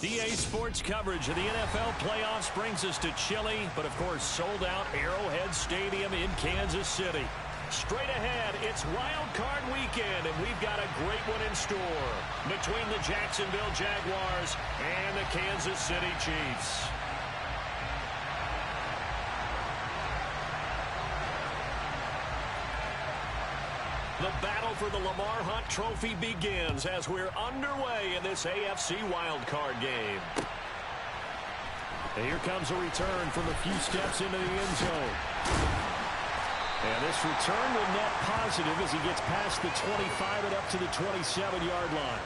EA Sports coverage of the NFL playoffs brings us to chilly, but of course sold out Arrowhead Stadium in Kansas City. Straight ahead, it's Wild Card Weekend, and we've got a great one in store between the Jacksonville Jaguars and the Kansas City Chiefs. The battle for the Lamar Hunt Trophy begins as we're underway in this AFC wildcard game. And here comes a return from a few steps into the end zone. And this return will net positive as he gets past the 25 and up to the 27-yard line.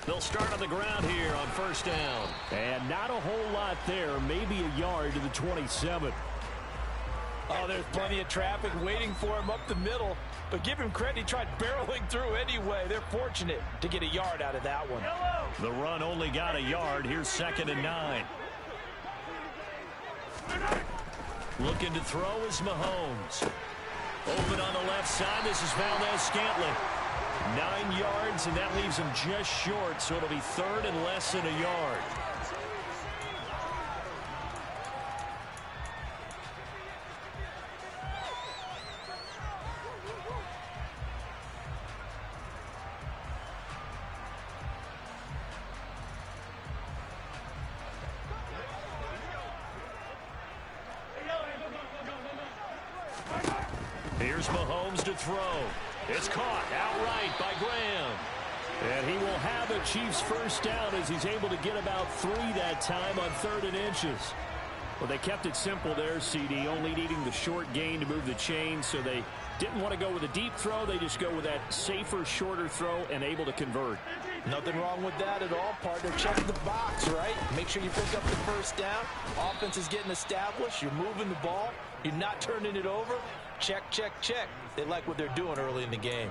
They'll start on the ground here on first down. And not a whole lot there, maybe a yard to the 27. Oh, there's plenty of traffic waiting for him up the middle. But give him credit, he tried barreling through anyway. They're fortunate to get a yard out of that one. The run only got a yard. Here's 2nd and 9. Looking to throw is Mahomes. Open on the left side. This is Valdez-Scantling. 9 yards, and that leaves him just short, so it'll be 3rd and less than a yard. Here's Mahomes to throw. It's caught outright by Graham. And he will have a Chiefs first down as he's able to get about 3 that time on 3rd and inches. Well, they kept it simple there, CD, only needing the short gain to move the chains, so they didn't want to go with a deep throw. They just go with that safer, shorter throw and able to convert. Nothing wrong with that at all, partner. Check the box, right? Make sure you pick up the first down. Offense is getting established. You're moving the ball. You're not turning it over. Check, check, check. They like what they're doing early in the game.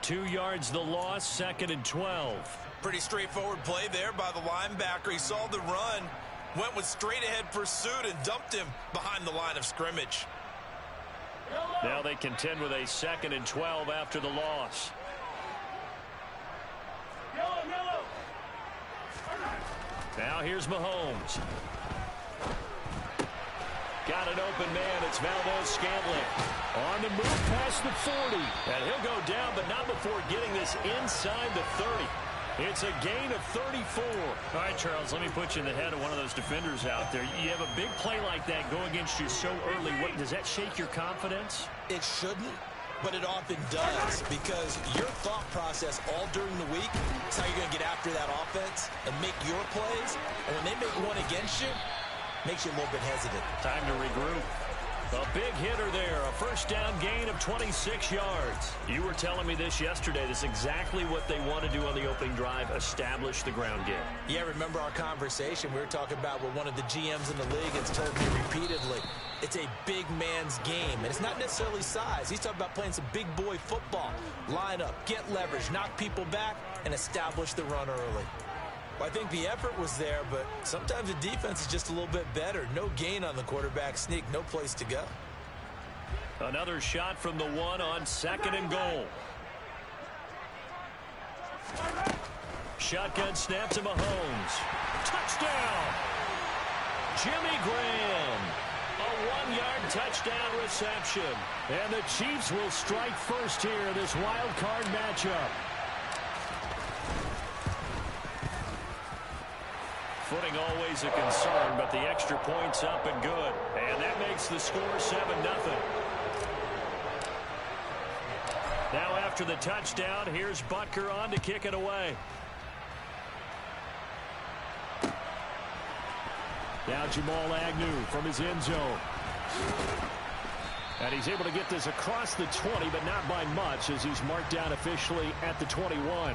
2 yards the loss, 2nd and 12. Pretty straightforward play there by the linebacker. He saw the run, went with straight-ahead pursuit, and dumped him behind the line of scrimmage. Now they contend with a 2nd and 12 after the loss. Now here's Mahomes. Got an open man. It's Valdez-Scantling. On the move past the 40. And he'll go down, but not before getting this inside the 30. It's a gain of 34. All right, Charles, let me put you in the head of one of those defenders out there. You have a big play like that go against you so early. Does that shake your confidence? It shouldn't, but it often does, because your thought process all during the week is how you're going to get after that offense and make your plays. And when they make one against you, makes you a little bit hesitant. Time to regroup. A big hitter there. A first down gain of 26 yards. You were telling me this yesterday. This is exactly what they want to do on the opening drive, establish the ground game. Yeah, remember our conversation. We were talking about what one of the GMs in the league has told me repeatedly. It's a big man's game, and it's not necessarily size. He's talking about playing some big boy football. Line up, get leverage, knock people back, and establish the run early. Well, I think the effort was there, but sometimes the defense is just a little bit better. No gain on the quarterback sneak, no place to go. Another shot from the 1 on 2nd and goal. Shotgun snap to Mahomes. Touchdown! Jimmy Graham. A 1-yard touchdown reception. And the Chiefs will strike first here in this wild card matchup. Footing always a concern, but the extra point's up and good. And that makes the score 7-0. Now after the touchdown, here's Butker on to kick it away. Now Jamal Agnew from his end zone. And he's able to get this across the 20, but not by much, as he's marked down officially at the 21.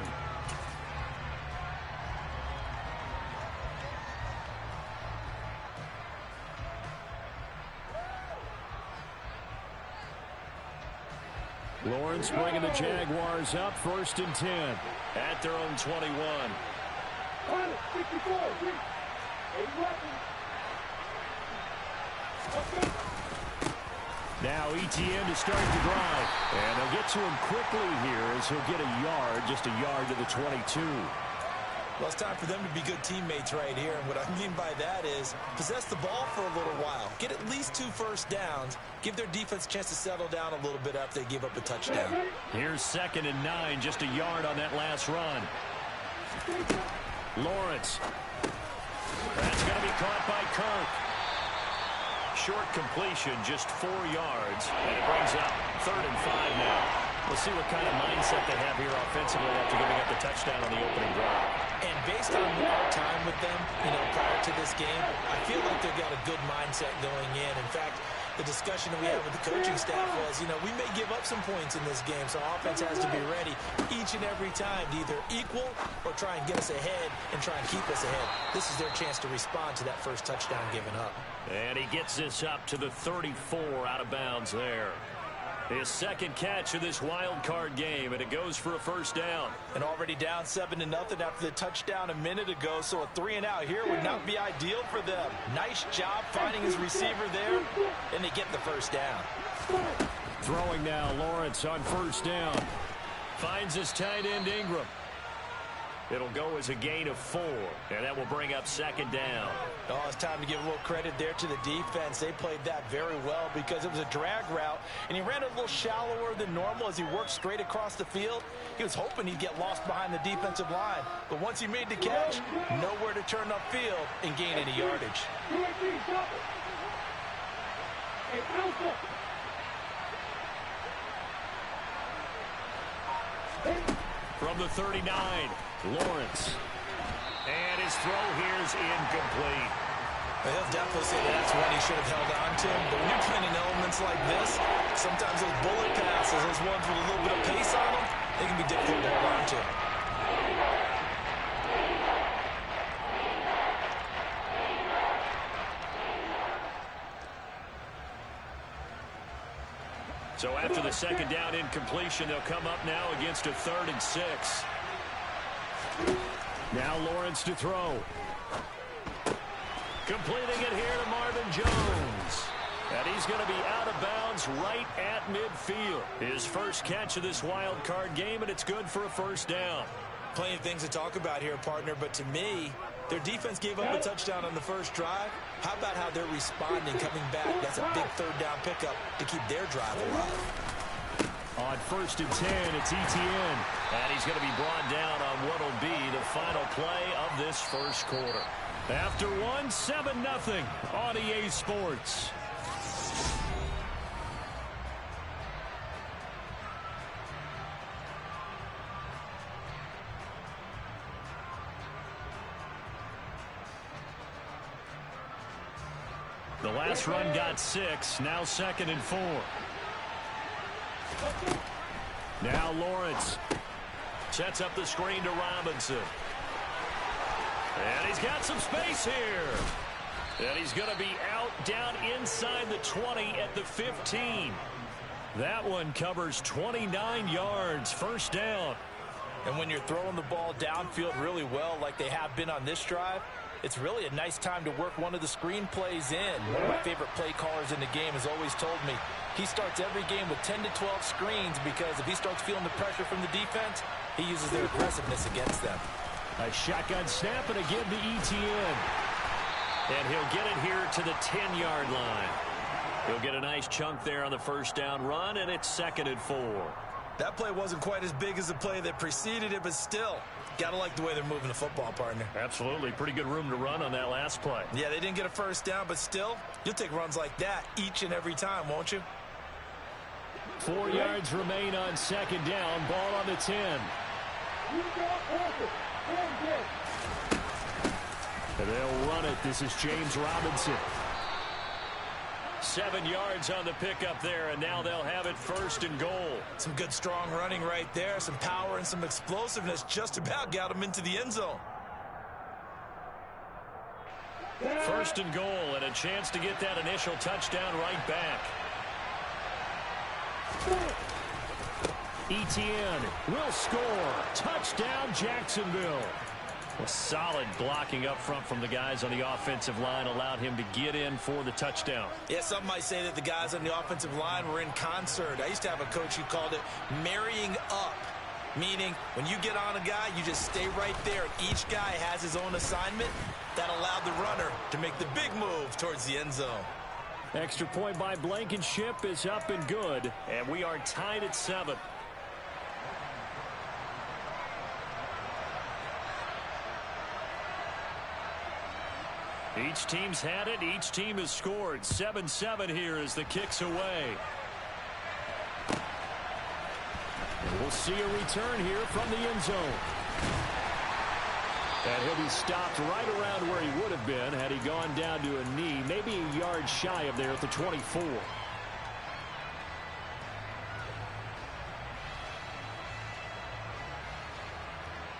Lawrence bringing the Jaguars up 1st and 10 at their own 21. Now Etienne to start the drive. And they'll get to him quickly here as he'll get a yard, just a yard to the 22. Well, it's time for them to be good teammates right here. And what I mean by that is possess the ball for a little while. Get at least 2 first downs. Give their defense a chance to settle down a little bit after they give up a touchdown. Here's 2nd and 9, just a yard on that last run. Lawrence. That's going to be caught by Kirk. Short completion, just 4 yards. And it brings up 3rd and 5 now. We'll see what kind of mindset they have here offensively after giving up the touchdown on the opening drive. And based on our time with them, prior to this game, I feel like they've got a good mindset going in. In fact, the discussion that we had with the coaching staff was, we may give up some points in this game, so offense has to be ready each and every time to either equal or try and get us ahead and try and keep us ahead. This is their chance to respond to that first touchdown given up. And he gets this up to the 34 out of bounds there. His 2nd catch of this wild card game, and it goes for a 1st down. And already down 7-0 after the touchdown a minute ago, so a 3-and-out here would not be ideal for them. Nice job finding his receiver there, and they get the 1st down. Throwing now, Lawrence on 1st down. Finds his tight end, Ingram. It'll go as a gain of 4, and that will bring up 2nd down. Oh, it's time to give a little credit there to the defense. They played that very well because it was a drag route, and he ran a little shallower than normal as he worked straight across the field. He was hoping he'd get lost behind the defensive line, but once he made the catch, nowhere to turn upfield and gain any yardage. From the 39, Lawrence. And his throw here's incomplete. He'll definitely say that's one he should have held on to. But when you're playing in elements like this, sometimes those bullet passes, those ones with a little bit of pace on them, they can be difficult to hold on to. So after the 2nd down incompletion, they'll come up now against a 3rd and 6. Now Lawrence to throw. Completing it here to Marvin Jones. And he's going to be out of bounds right at midfield. His 1st catch of this wild card game, and it's good for a 1st down. Plenty of things to talk about here, partner, but to me, their defense gave up a touchdown on the 1st drive. How about how they're responding, coming back? That's a big 3rd down pickup to keep their drive alive. On 1st and 10, it's Etienne. And he's going to be brought down on what will be the final play of this 1st quarter. After 7-0 on EA Sports. The last run got 6, now 2nd and 4. Now Lawrence sets up the screen to Robinson. And he's got some space here. And he's going to be out down inside the 20 at the 15. That one covers 29 yards, 1st down. And when you're throwing the ball downfield really well like they have been on this drive, it's really a nice time to work one of the screen plays in. One of my favorite play callers in the game has always told me he starts every game with 10 to 12 screens because if he starts feeling the pressure from the defense, he uses their aggressiveness against them. A shotgun snap and again to Etienne. And he'll get it here to the 10-yard line. He'll get a nice chunk there on the 1st down run, and it's 2nd and 4. That play wasn't quite as big as the play that preceded it, but still, got to like the way they're moving the football, partner. Absolutely. Pretty good room to run on that last play. Yeah, they didn't get a 1st down, but still, you'll take runs like that each and every time, won't you? 4 yards remain on 2nd down. Ball on the 10. And they'll run it. This is James Robinson. 7 yards on the pickup there, and now they'll have it 1st and goal. Some good strong running right there, some power and some explosiveness just about got them into the end zone. 1st and goal, and a chance to get that initial touchdown right back. Etienne will score. Touchdown, Jacksonville. Well, solid blocking up front from the guys on the offensive line allowed him to get in for the touchdown. Yeah, some might say that the guys on the offensive line were in concert. I used to have a coach who called it marrying up, meaning when you get on a guy, you just stay right there, and each guy has his own assignment. That allowed the runner to make the big move towards the end zone. Extra point by Blankenship is up and good, and we are tied at 7. Each team's had it. Each team has scored. 7-7 here as the kick's away. We'll see a return here from the end zone. And he'll be stopped right around where he would have been had he gone down to a knee, maybe a yard shy of there at the 24.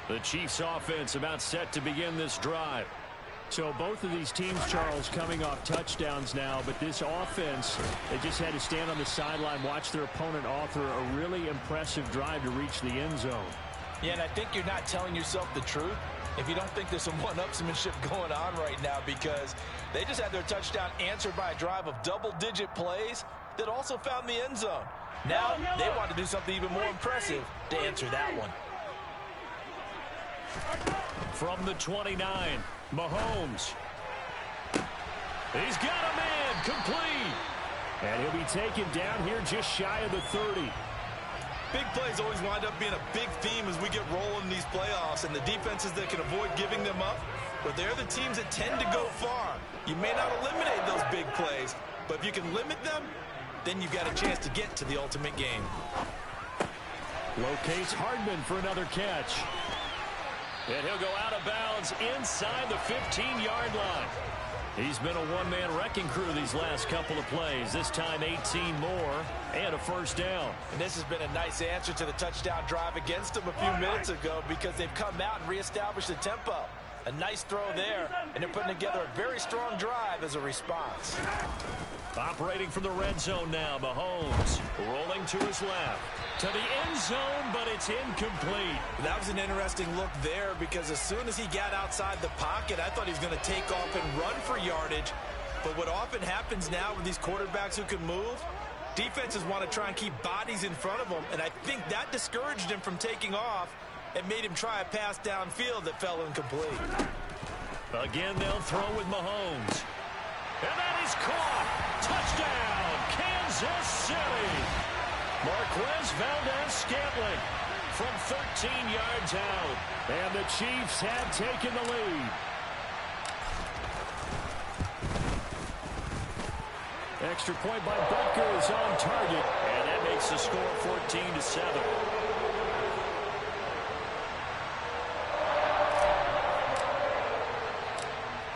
The Chiefs offense about set to begin this drive. So both of these teams, Charles, coming off touchdowns now, but this offense, they just had to stand on the sideline, watch their opponent author a really impressive drive to reach the end zone. Yeah, and I think you're not telling yourself the truth if you don't think there's some one-upsmanship going on right now, because they just had their touchdown answered by a drive of double-digit plays that also found the end zone. Now they want to do something even more impressive to answer that one. From the 29, Mahomes. He's got a man complete. And he'll be taken down here just shy of the 30. Big plays always wind up being a big theme as we get rolling in these playoffs, and the defenses that can avoid giving them up, but they're the teams that tend to go far. You may not eliminate those big plays, but if you can limit them, then you've got a chance to get to the ultimate game. Locates Hardman for another catch. And he'll go out of bounds inside the 15-yard line. He's been a one-man wrecking crew these last couple of plays. This time 18 more and a first down. And this has been a nice answer to the touchdown drive against them a few minutes ago, because they've come out and reestablished the tempo. A nice throw there, and they're putting together a very strong drive as a response. Operating from the red zone now, Mahomes rolling to his left. To the end zone, but it's incomplete. That was an interesting look there, because as soon as he got outside the pocket, I thought he was going to take off and run for yardage. But what often happens now with these quarterbacks who can move, defenses want to try and keep bodies in front of them, and I think that discouraged him from taking off and made him try a pass downfield that fell incomplete. Again, they'll throw with Mahomes. And that is caught. Touchdown, Kansas City. Marquez Valdez-Scantling from 13 yards out. And the Chiefs have taken the lead. Extra point by Butker is on target. And that makes the score 14-7.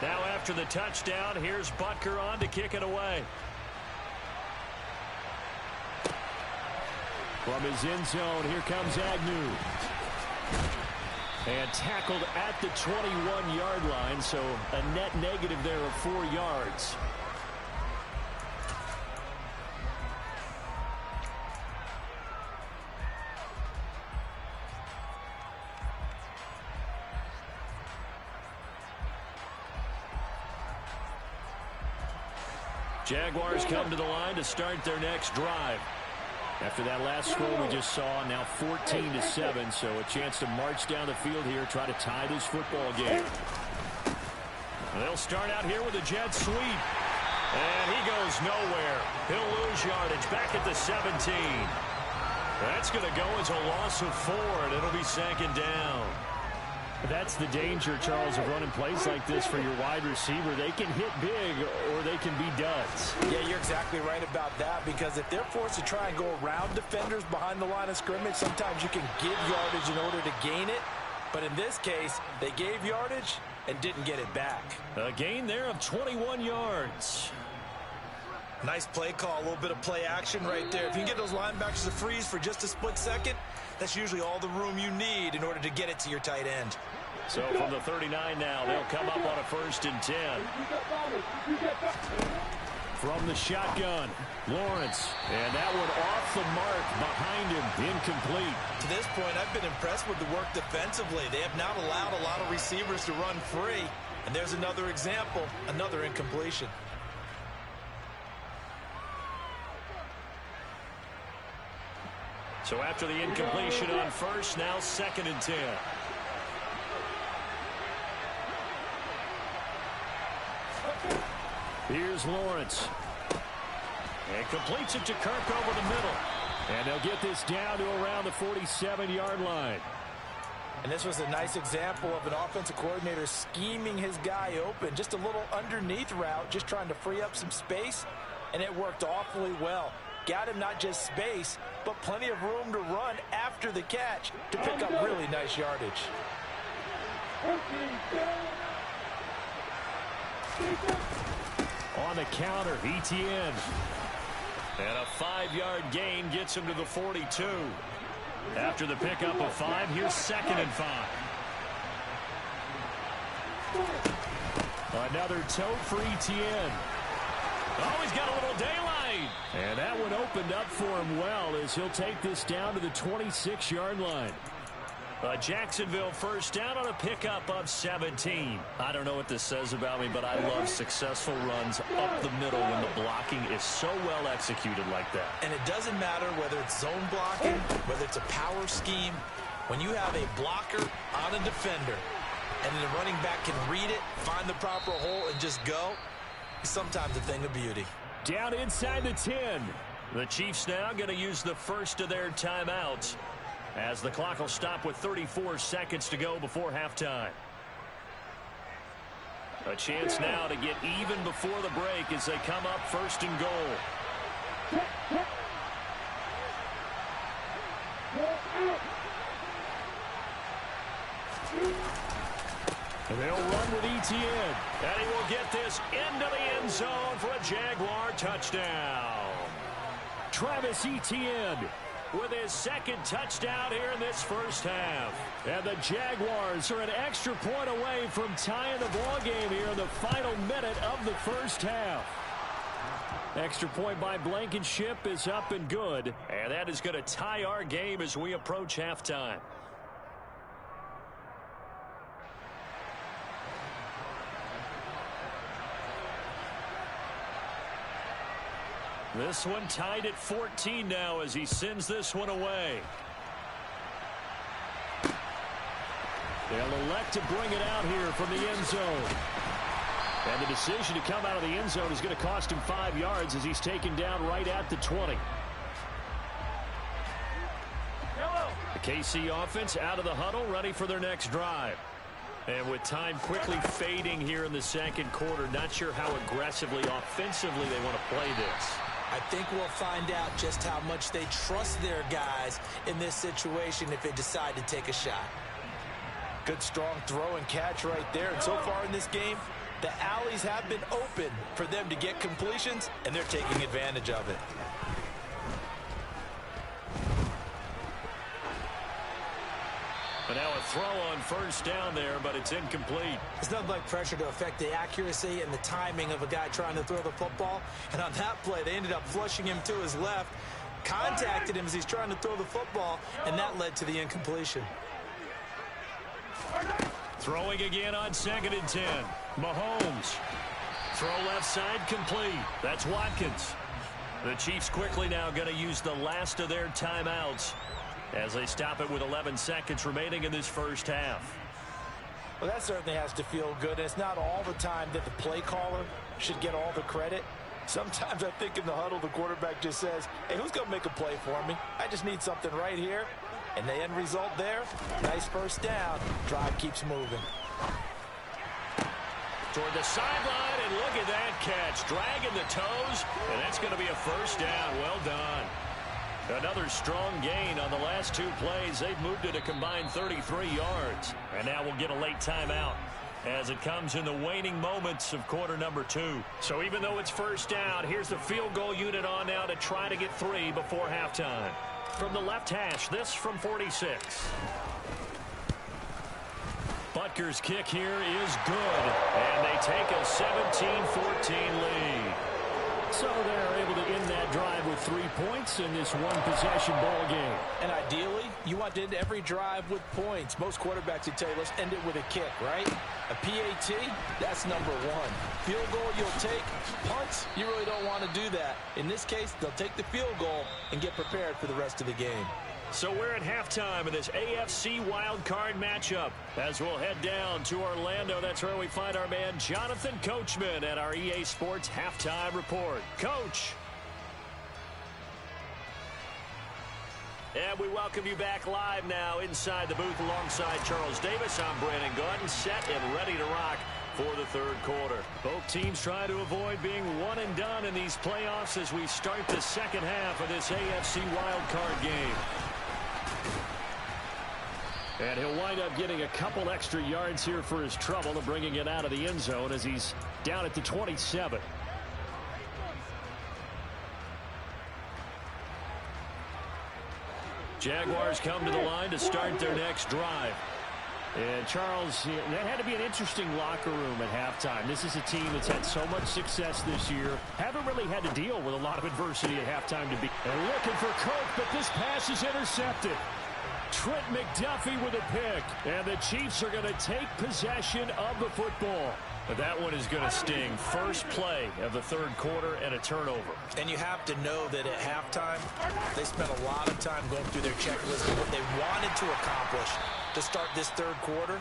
Now after the touchdown, here's Butker on to kick it away. From his end zone, here comes Agnew. And tackled at the 21-yard line, so a net negative there of 4 yards. Jaguars come to the line to start their next drive. After that last score we just saw, now 14-7, so a chance to march down the field here, try to tie this football game. They'll start out here with a jet sweep. And he goes nowhere. He'll lose yardage back at the 17. That's going to go as a loss of 4, and it'll be second down. That's the danger, Charles, of running plays like this for your wide receiver. They can hit big or they can be duds. Yeah, you're exactly right about that, because if they're forced to try and go around defenders behind the line of scrimmage, sometimes you can give yardage in order to gain it. But in this case, they gave yardage and didn't get it back. A gain there of 21 yards. Nice play call, a little bit of play action right there. If you can get those linebackers to freeze for just a split second, that's usually all the room you need in order to get it to your tight end. So from the 39 now, they'll come up on a 1st and 10. From the shotgun, Lawrence. And that one off the mark behind him, incomplete. To this point, I've been impressed with the work defensively. They have not allowed a lot of receivers to run free. And there's another example, another incompletion. So after the incompletion on first, now 2nd and 10. Here's Lawrence. And completes it to Kirk over the middle. And they'll get this down to around the 47-yard line. And this was a nice example of an offensive coordinator scheming his guy open. Just a little underneath route, just trying to free up some space. And it worked awfully well. Got him not just space, but plenty of room to run after the catch to pick up really nice yardage. On the counter, Etienne. And a 5-yard gain gets him to the 42. After the pickup of 5, here's 2nd and 5. Another tote for Etienne. Oh, he's got a little daylight. And that one opened up for him well as he'll take this down to the 26-yard line. A Jacksonville first down on a pickup of 17. I don't know what this says about me, but I love successful runs up the middle when the blocking is so well executed like that. And it doesn't matter whether it's zone blocking, whether it's a power scheme. When you have a blocker on a defender and the running back can read it, find the proper hole, and just go, it's sometimes a thing of beauty. Down inside the 10. The Chiefs now going to use the first of their timeouts, as the clock will stop with 34 seconds to go before halftime. A chance now to get even before the break as they come up 1st and goal. They'll run with Etienne, and he will get this into the end zone for a Jaguar touchdown. Travis Etienne with his 2nd touchdown here in this first half. And the Jaguars are an extra point away from tying the ball game here in the final minute of the first half. Extra point by Blankenship is up and good. And that is going to tie our game as we approach halftime. This one tied at 14 now as he sends this one away. They'll elect to bring it out here from the end zone. And the decision to come out of the end zone is going to cost him 5 yards as he's taken down right at the 20. The KC offense out of the huddle, ready for their next drive. And with time quickly fading here in the second quarter, not sure how aggressively, offensively they want to play this. I think we'll find out just how much they trust their guys in this situation if they decide to take a shot. Good strong throw and catch right there. And so far in this game, the alleys have been open for them to get completions, and they're taking advantage of it. But now a throw on first down there, but it's incomplete. It's nothing like pressure to affect the accuracy and the timing of a guy trying to throw the football. And on that play, they ended up flushing him to his left, contacted him as he's trying to throw the football, and that led to the incompletion. Throwing again on 2nd and 10. Mahomes. Throw left side complete. That's Watkins. The Chiefs quickly now going to use the last of their timeouts as they stop it with 11 seconds remaining in this first half. Well, that certainly has to feel good. It's not all the time that the play caller should get all the credit. Sometimes I think in the huddle, the quarterback just says, hey, who's going to make a play for me? I just need something right here. And the end result there, nice first down. Drive keeps moving. Toward the sideline, and look at that catch. Dragging the toes, and that's going to be a first down. Well done. Another strong gain on the last 2 plays. They've moved it a combined 33 yards. And now we'll get a late timeout as it comes in the waning moments of quarter number 2. So even though it's first down, here's the field goal unit on now to try to get 3 before halftime. From the left hash, this from 46. Butker's kick here is good, and they take a 17-14 lead. So they're able to end that drive with 3 points in this one-possession ball game. And ideally, you want to end every drive with points. Most quarterbacks would tell you, let's end it with a kick, right? A PAT, that's number one. Field goal you'll take. Punts, you really don't want to do that. In this case, they'll take the field goal and get prepared for the rest of the game. So we're at halftime of this AFC wildcard matchup. As we'll head down to Orlando, that's where we find our man Jonathan Coachman at our EA Sports Halftime Report. Coach. And we welcome you back live now inside the booth alongside Charles Davis. I'm Brandon Gaudin, set and ready to rock for the third quarter. Both teams trying to avoid being one and done in these playoffs as we start the second half of this AFC wildcard game. And he'll wind up getting a couple extra yards here for his trouble and bringing it out of the end zone as he's down at the 27. Jaguars come to the line to start their next drive. And Charles, that had to be an interesting locker room at halftime. This is a team that's had so much success this year. Haven't really had to deal with a lot of adversity at halftime to be. And looking for Coke, but this pass is intercepted. Trent McDuffie with a pick. And the Chiefs are going to take possession of the football. But that one is going to sting. First play of the third quarter and a turnover. And you have to know that at halftime, they spent a lot of time going through their checklist of what they wanted to accomplish to start this third quarter.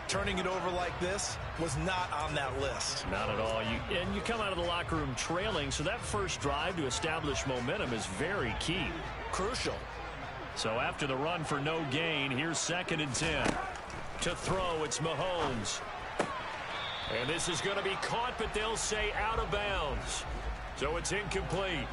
Turning it over like this was not on that list. Not at all. And you come out of the locker room trailing, so that first drive to establish momentum is very key. Crucial. So after the run for no gain, here's 2nd and 10. To throw, it's Mahomes. And this is going to be caught, but they'll say out of bounds. So it's incomplete.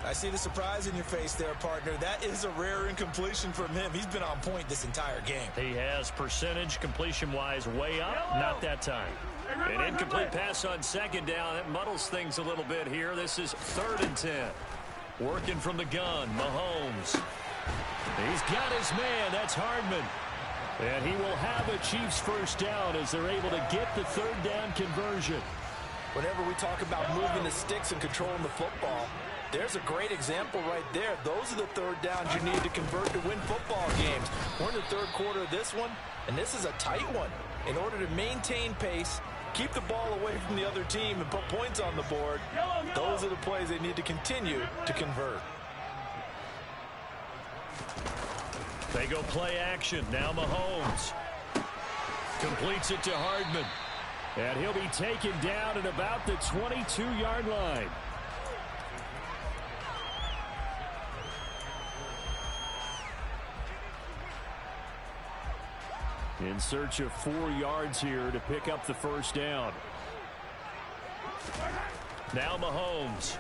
I see the surprise in your face there, partner. That is a rare incompletion from him. He's been on point this entire game. He has percentage completion-wise way up. Not that time. An incomplete pass on 2nd down. That muddles things a little bit here. This is 3rd and 10. Working from the gun, Mahomes. He's got his man. That's Hardman. And he will have a Chiefs first down as they're able to get the third down conversion. Whenever we talk about moving the sticks and controlling the football, there's a great example right there. Those are the third downs you need to convert to win football games. We're in the third quarter of this one, and this is a tight one. In order to maintain pace, keep the ball away from the other team, and put points on the board, those are the plays they need to continue to convert. They go play action. Now Mahomes completes it to Hardman. And he'll be taken down at about the 22-yard line. In search of 4 yards here to pick up the first down. Now Mahomes.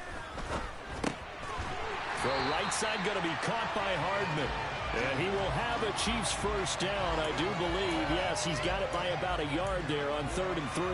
The right side going to be caught by Hardman. And he will have a Chiefs first down, I do believe. Yes, he's got it by about a yard there on 3rd and 3.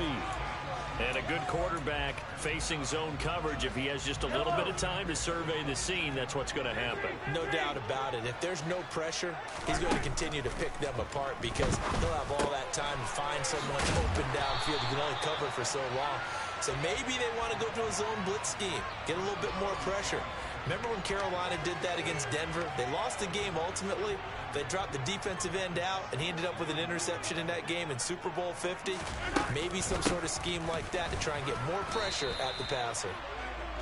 And a good quarterback facing zone coverage. If he has just a little bit of time to survey the scene, that's what's going to happen. No doubt about it. If there's no pressure, he's going to continue to pick them apart because he'll have all that time to find someone open downfield. You can only cover for so long. So maybe they want to go to a zone blitz scheme, get a little bit more pressure. Remember when Carolina did that against Denver? They lost the game ultimately. They dropped the defensive end out, and he ended up with an interception in that game in Super Bowl 50. Maybe some sort of scheme like that to try and get more pressure at the passer.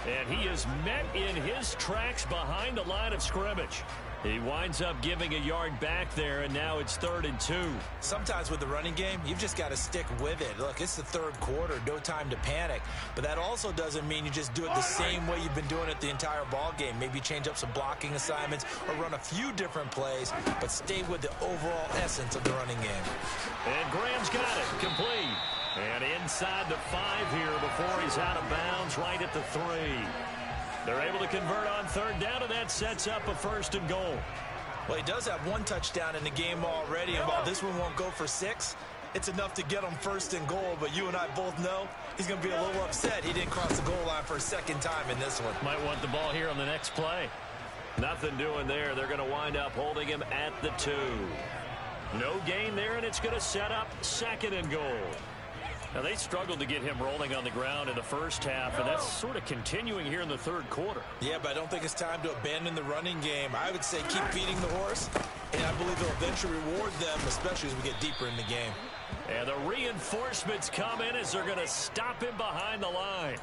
And he is met in his tracks behind the line of scrimmage. He winds up giving a yard back there, and now it's 3rd and 2. Sometimes with the running game, you've just got to stick with it. Look, it's the third quarter, no time to panic. But that also doesn't mean you just do it the same way you've been doing it the entire ball game. Maybe change up some blocking assignments or run a few different plays, but stay with the overall essence of the running game. And Graham's got it, complete. And inside the 5 here before he's out of bounds, right at the 3. They're able to convert on 3rd down, and that sets up a 1st and goal. Well, he does have 1 touchdown in the game already, and while this one won't go for 6, it's enough to get him 1st and goal. But you and I both know he's going to be a little upset he didn't cross the goal line for a 2nd time in this one. Might want the ball here on the next play. Nothing doing there. They're going to wind up holding him at the 2. No gain there, and it's going to set up 2nd and goal. Now, they struggled to get him rolling on the ground in the first half, and that's sort of continuing here in the third quarter. Yeah, but I don't think it's time to abandon the running game. I would say keep feeding the horse, and I believe they'll eventually reward them, especially as we get deeper in the game. And the reinforcements come in as they're going to stop him behind the line.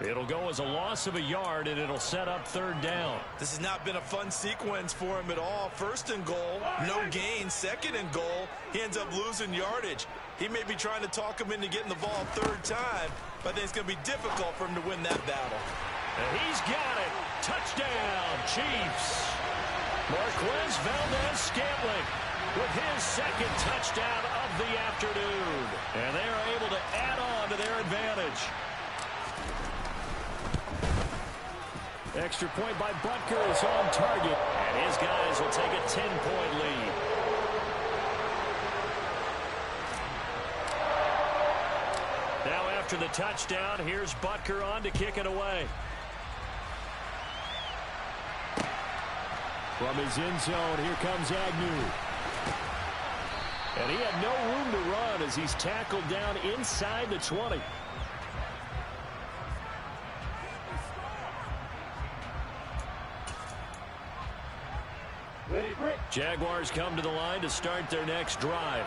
It'll go as a loss of a yard, and it'll set up third down. This has not been a fun sequence for him at all. First and goal, no gain. Second and goal, he ends up losing yardage. He may be trying to talk him into getting the ball third time, but I think it's going to be difficult for him to win that battle. And he's got it. Touchdown, Chiefs. Marquez Valdes-Scantling with his second touchdown of the afternoon. And they are able to add on to their advantage. Extra point by Butker is on target, and his guys will take a 10-point lead. Now after the touchdown, here's Butker on to kick it away. From his end zone, here comes Agnew. And he had no room to run as he's tackled down inside the 20. Jaguars come to the line to start their next drive.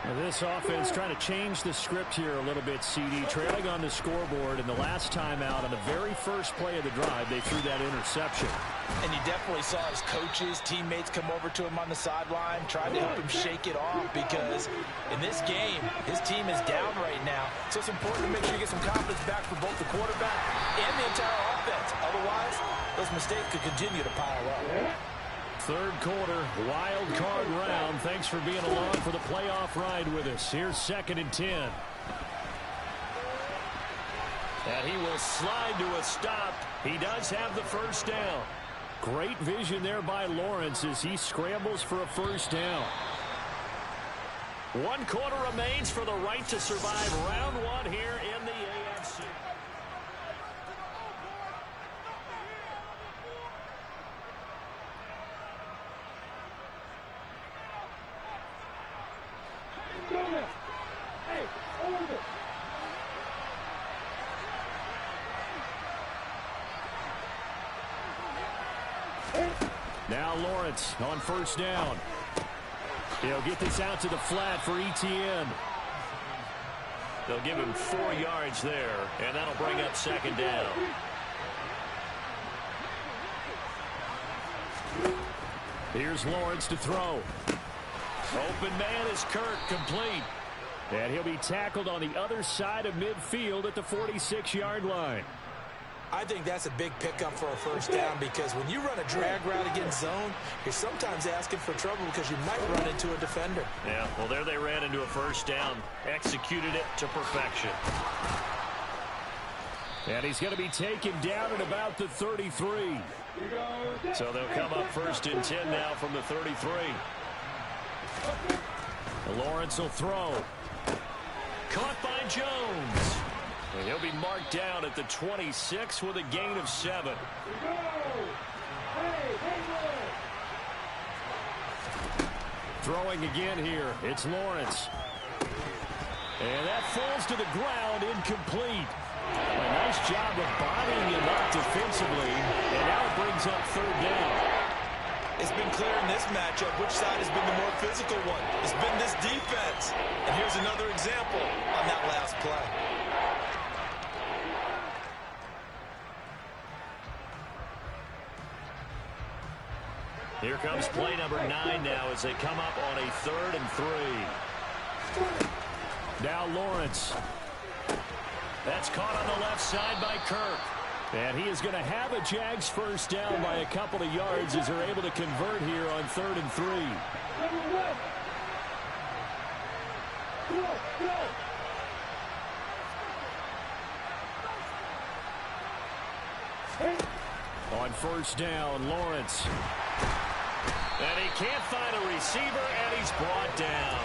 Now this offense trying to change the script here a little bit, CD. Trailing on the scoreboard, and the last time out on the very first play of the drive, they threw that interception. And you definitely saw his coaches, teammates come over to him on the sideline, trying to help him shake it off, because in this game, his team is down right now. So it's important to make sure you get some confidence back for both the quarterback and the entire offense. Otherwise, those mistakes could continue to pile up. Third quarter, wild card round. Thanks for being along for the playoff ride with us. Here's 2nd and 10. And he will slide to a stop. He does have the first down. Great vision there by Lawrence as he scrambles for a first down. 1 quarter remains for the right to survive round 1 here in the AFC. Now Lawrence on first down. He'll get this out to the flat for Etienne. They'll give him 4 yards there, and that'll bring up 2nd down. Here's Lawrence to throw. Open man is Kirk, complete. And he'll be tackled on the other side of midfield at the 46-yard line. I think that's a big pickup for a first down, because when you run a drag route against zone, you're sometimes asking for trouble because you might run into a defender. Yeah, well, there they ran into a first down. Executed it to perfection. And he's going to be taken down at about the 33. So they'll come up 1st and 10 now from the 33. Lawrence will throw. Caught by Jones. And he'll be marked down at the 26 with a gain of 7. Throwing again here. It's Lawrence. And that falls to the ground, incomplete. A nice job of bodying him up defensively. And now it brings up 3rd down. It's been clear in this matchup which side has been the more physical one. It's been this defense. And here's another example on that last play. Here comes play number 9 now as they come up on a 3rd and 3. Now Lawrence. That's caught on the left side by Kirk. And he is going to have a Jags first down by a couple of yards as they're able to convert here on 3rd and 3. On first down, Lawrence. And he can't find a receiver, and he's brought down.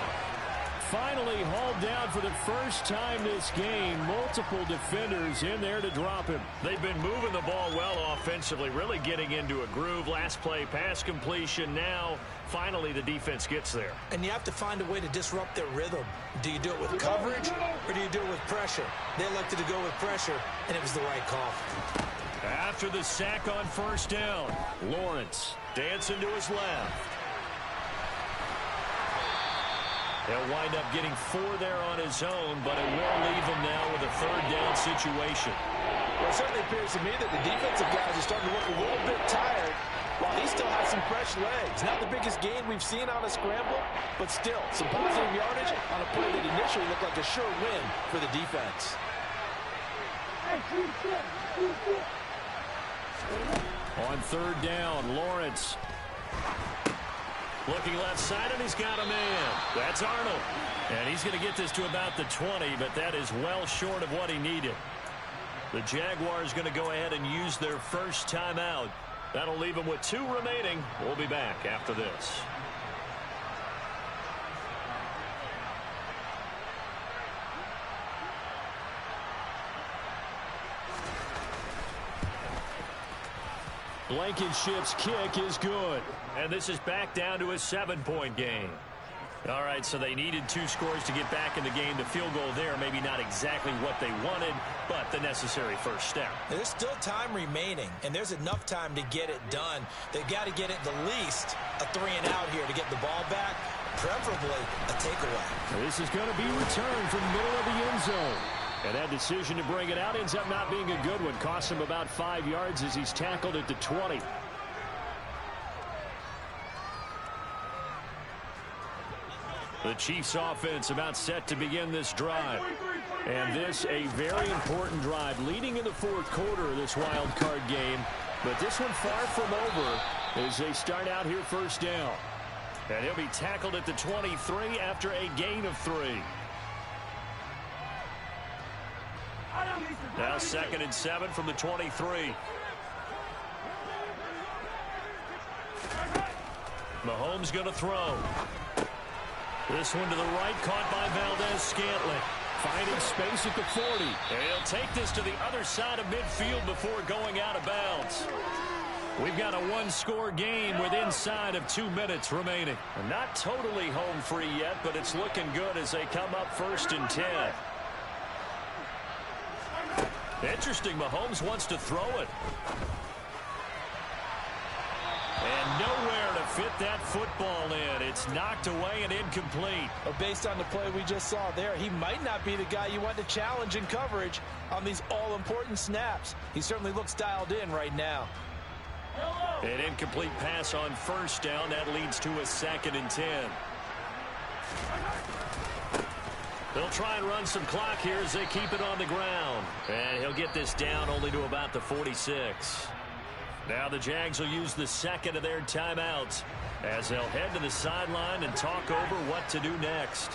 finally hauled down for the first time this game. Multiple defenders in there to drop him. They've been moving the ball well offensively, really getting into a groove. Last play, pass completion. Now, finally, the defense gets there. And you have to find a way to disrupt their rhythm. Do you do it with coverage or do you do it with pressure? They elected to go with pressure, and it was the right call. After the sack on first down, Lawrence dancing to his left. He'll wind up getting 4 there on his own, but it will leave him now with a third down situation. Well, it certainly appears to me that the defensive guys are starting to look a little bit tired while he still has some fresh legs. Not the biggest gain we've seen on a scramble, but still some positive yardage on a play that initially looked like a sure win for the defense. On third down, Lawrence. Looking left side, and he's got a man. That's Arnold. And he's going to get this to about the 20, but that is well short of what he needed. The Jaguars going to go ahead and use their first timeout. That'll leave them with 2 remaining. We'll be back after this. Blankenship's kick is good. And this is back down to a 7-point game. All right, so they needed 2 scores to get back in the game. The field goal there, maybe not exactly what they wanted, but the necessary first step. There's still time remaining, and there's enough time to get it done. They've got to get it the least a 3-and-out here to get the ball back, preferably a takeaway. This is going to be returned from the middle of the end zone. And that decision to bring it out ends up not being a good one. Costs him about 5 yards as he's tackled at the 20. The Chiefs offense about set to begin this drive. And this a very important drive leading in the fourth quarter of this wild card game. But this one far from over as they start out here first down. And he'll be tackled at the 23 after a gain of 3. Now 2nd and 7 from the 23. Mahomes going to throw. This one to the right, caught by Valdez-Scantling. Finding space at the 40. And he'll take this to the other side of midfield before going out of bounds. We've got a 1-score game with inside of 2 minutes remaining. Not totally home free yet, but it's looking good as they come up 1st and 10. Interesting, Mahomes wants to throw it. And nowhere to fit that football in. It's knocked away and incomplete. Well, based on the play we just saw there, he might not be the guy you want to challenge in coverage on these all-important snaps. He certainly looks dialed in right now. An incomplete pass on first down. That leads to a 2nd and 10. They'll try and run some clock here as they keep it on the ground. And he'll get this down only to about the 46. Now the Jags will use the 2nd of their timeouts as they'll head to the sideline and talk over what to do next.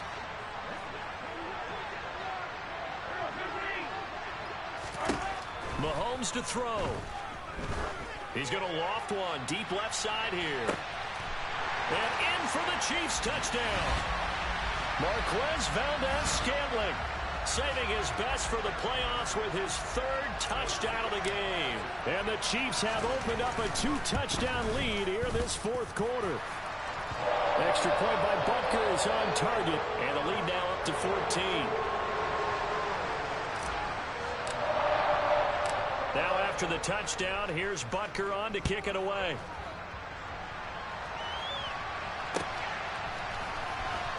Mahomes to throw. He's going to loft one deep left side here. And in for the Chiefs touchdown. Marquez Valdez-Scantling saving his best for the playoffs with his 3rd touchdown of the game. And the Chiefs have opened up a 2-touchdown lead here this 4th quarter. Extra point by Butker is on target, and the lead now up to 14. Now after the touchdown, here's Butker on to kick it away.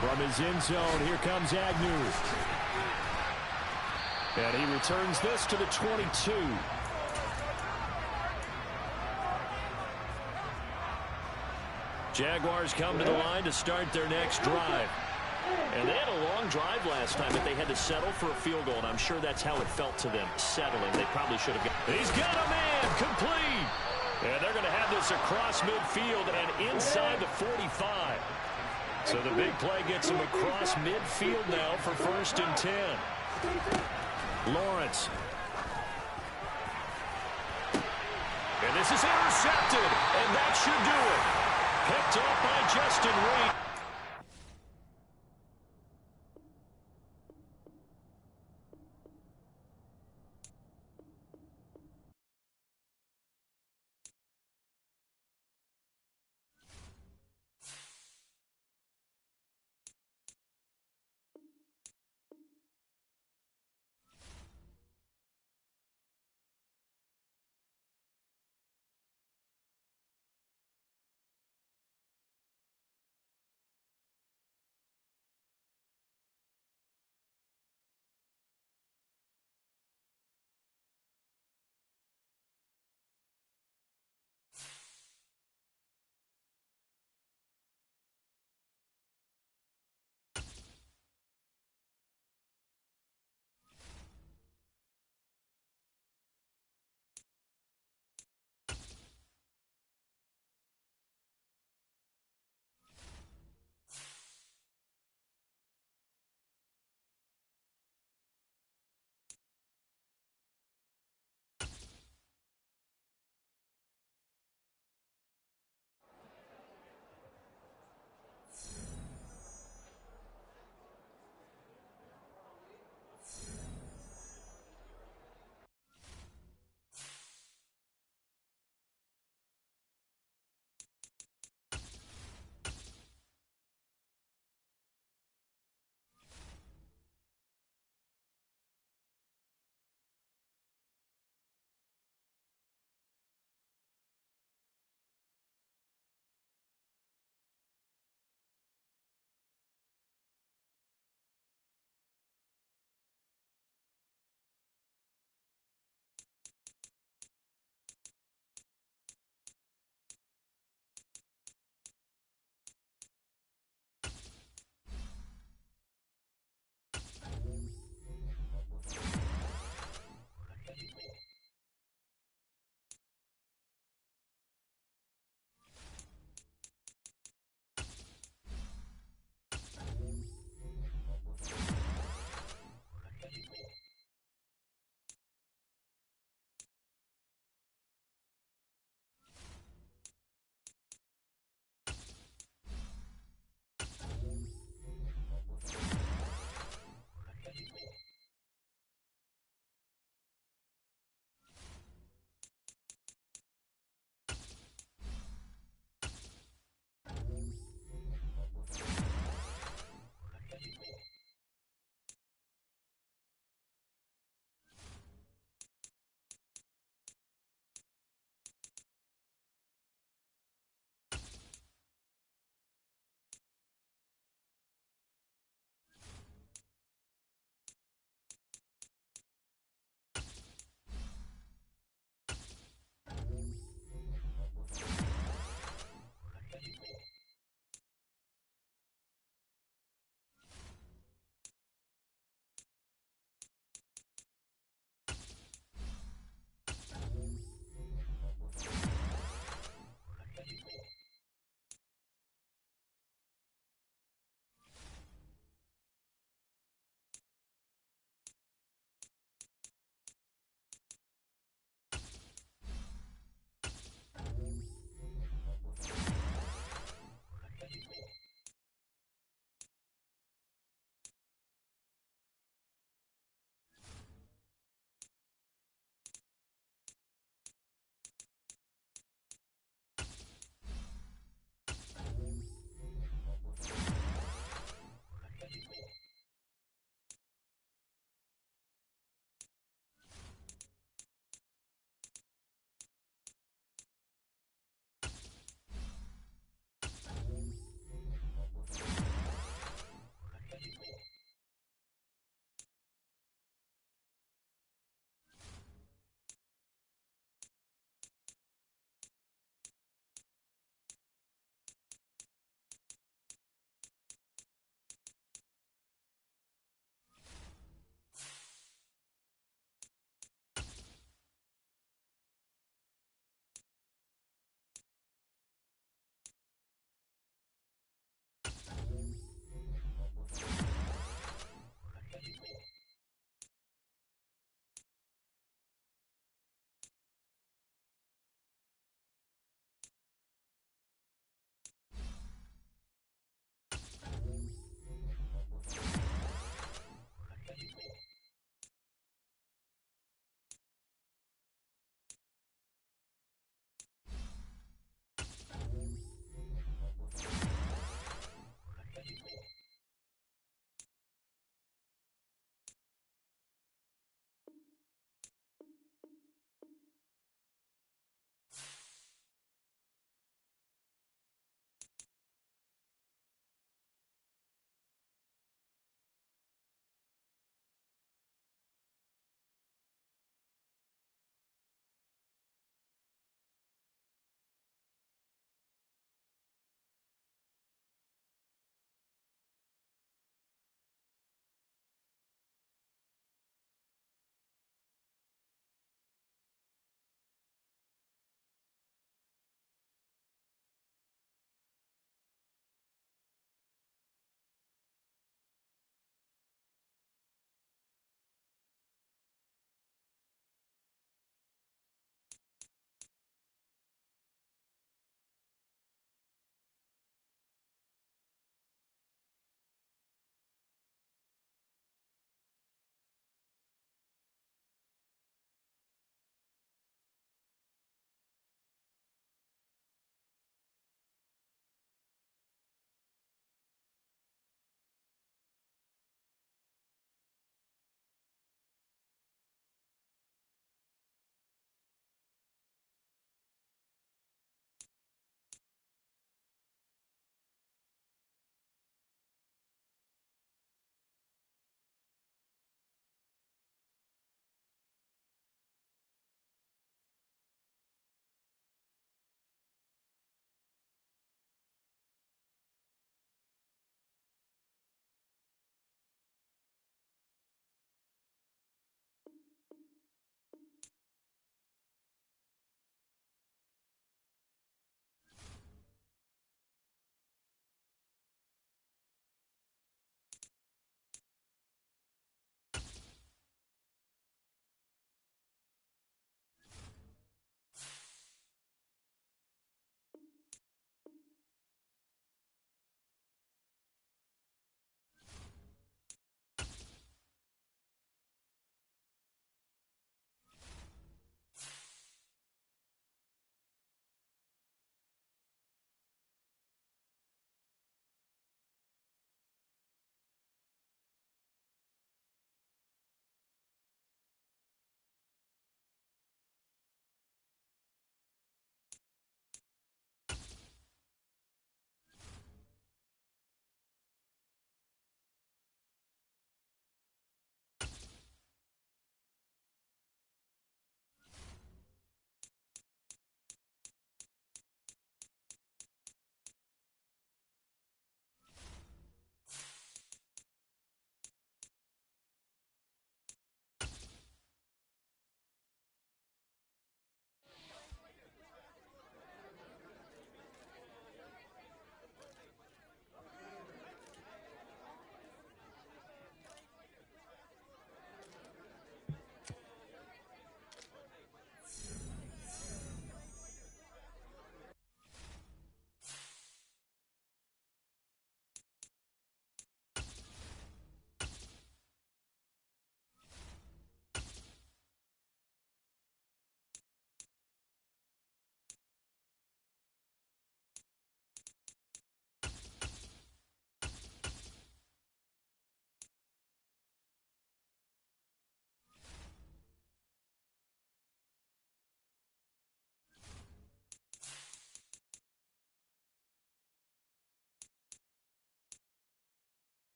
From his end zone, here comes Agnew. And he returns this to the 22. Jaguars come to the line to start their next drive. And they had a long drive last time, but they had to settle for a field goal, and I'm sure that's how it felt to them, settling. They probably should have got... He's got a man, complete! And they're going to have this across midfield and inside the 45. So the big play gets him across midfield now for 1st and 10. Lawrence. And this is intercepted, and that should do it. Picked up by Justin Reed.